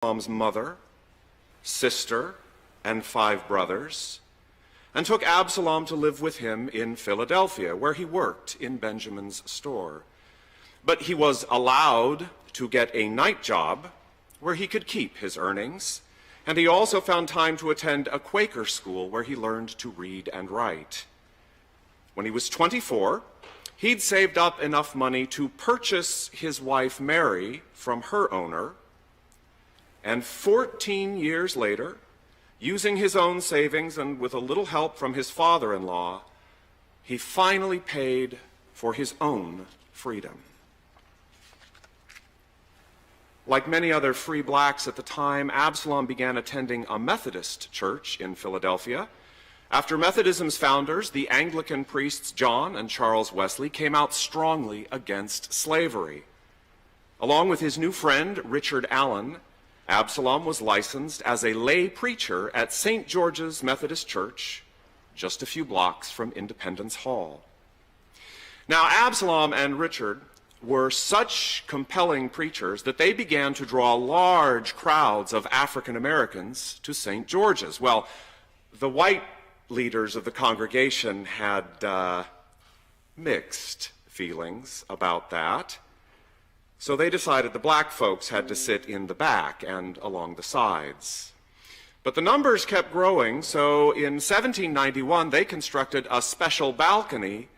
Absalom's mother, sister, and 5 brothers, and took Absalom to live with him in Philadelphia, where he worked in Benjamin's store. But he was allowed to get a night job where he could keep his earnings, and he also found time to attend a Quaker school where he learned to read and write. When he was 24, he'd saved up enough money to purchase his wife Mary from her owner, and 14 years later, using his own savings and with a little help from his father-in-law, he finally paid for his own freedom. Like many other free blacks at the time, Absalom began attending a Methodist church in Philadelphia. After Methodism's founders, the Anglican priests John and Charles Wesley, came out strongly against slavery. Along with his new friend, Richard Allen, Absalom was licensed as a lay preacher at St. George's Methodist Church, just a few blocks from Independence Hall. Now, Absalom and Richard were such compelling preachers that they began to draw large crowds of African Americans to St. George's. Well, the white leaders of the congregation had mixed feelings about that, so they decided the black folks had to sit in the back and along the sides. But the numbers kept growing, so in 1791 they constructed a special balcony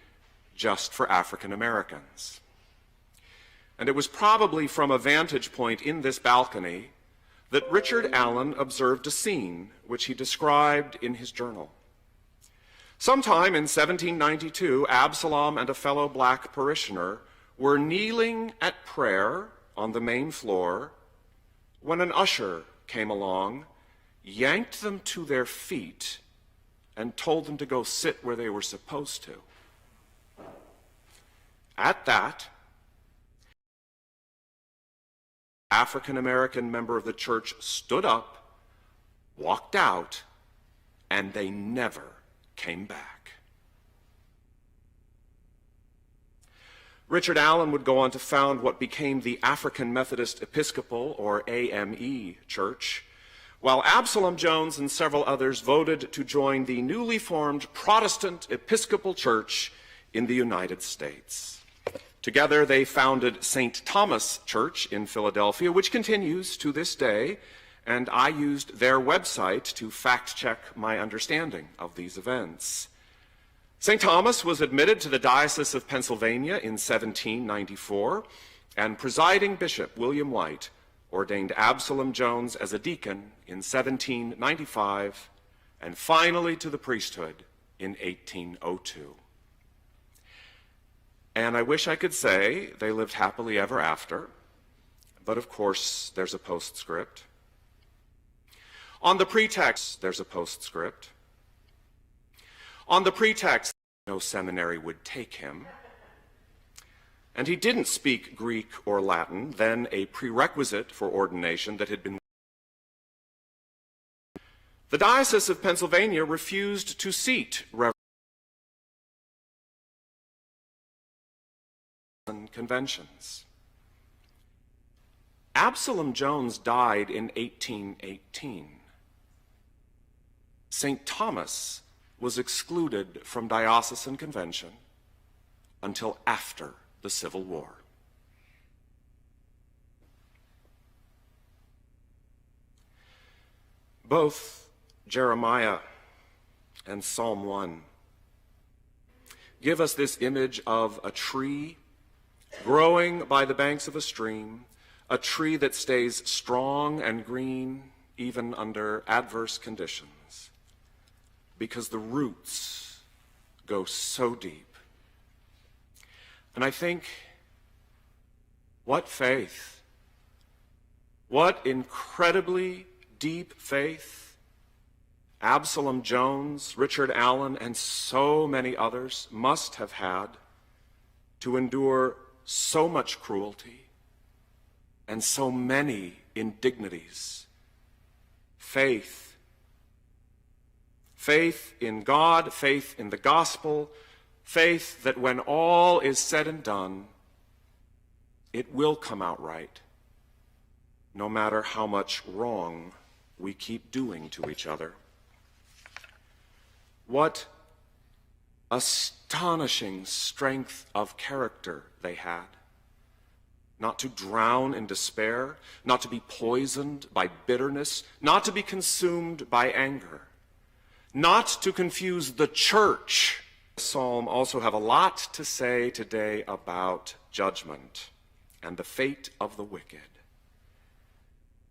just for African Americans. And it was probably from a vantage point in this balcony that Richard Allen observed a scene which he described in his journal. Sometime in 1792, Absalom and a fellow black parishioner were kneeling at prayer on the main floor when an usher came along, yanked them to their feet, and told them to go sit where they were supposed to. At that, African-American member of the church stood up, walked out, and they never came back. Richard Allen would go on to found what became the African Methodist Episcopal, or AME, church, while Absalom Jones and several others voted to join the newly formed Protestant Episcopal Church in the United States. Together, they founded St. Thomas Church in Philadelphia, which continues to this day, and I used their website to fact-check my understanding of these events. St. Thomas was admitted to the Diocese of Pennsylvania in 1794, and presiding Bishop William White ordained Absalom Jones as a deacon in 1795, and finally to the priesthood in 1802. And I wish I could say they lived happily ever after, but of course there's a postscript. On the pretext, there's a postscript. On the pretext, no seminary would take him, and he didn't speak Greek or Latin, then a prerequisite for ordination that had been. The Diocese of Pennsylvania refused to seat conventions. Absalom Jones died in 1818. St. Thomas was excluded from diocesan convention until after the Civil War. Both Jeremiah and Psalm 1 give us this image of a tree growing by the banks of a stream, a tree that stays strong and green even under adverse conditions, because the roots go so deep. And I think, what faith, what incredibly deep faith Absalom Jones, Richard Allen, and so many others must have had to endure so much cruelty and so many indignities. Faith in God, faith in the gospel, faith that when all is said and done, it will come out right. no matter how much wrong we keep doing to each other. What astonishing strength of character they had. Not to drown in despair, not to be poisoned by bitterness, not to be consumed by anger, not to confuse the church. The Psalm also have a lot to say today about judgment and the fate of the wicked.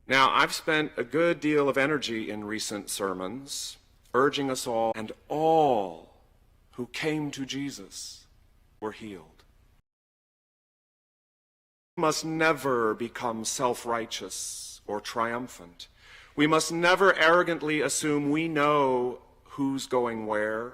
Now, I've spent a good deal of energy in recent sermons urging us all, and all who came to Jesus were healed. We must never become self-righteous or triumphant. We must never arrogantly assume we know who's going where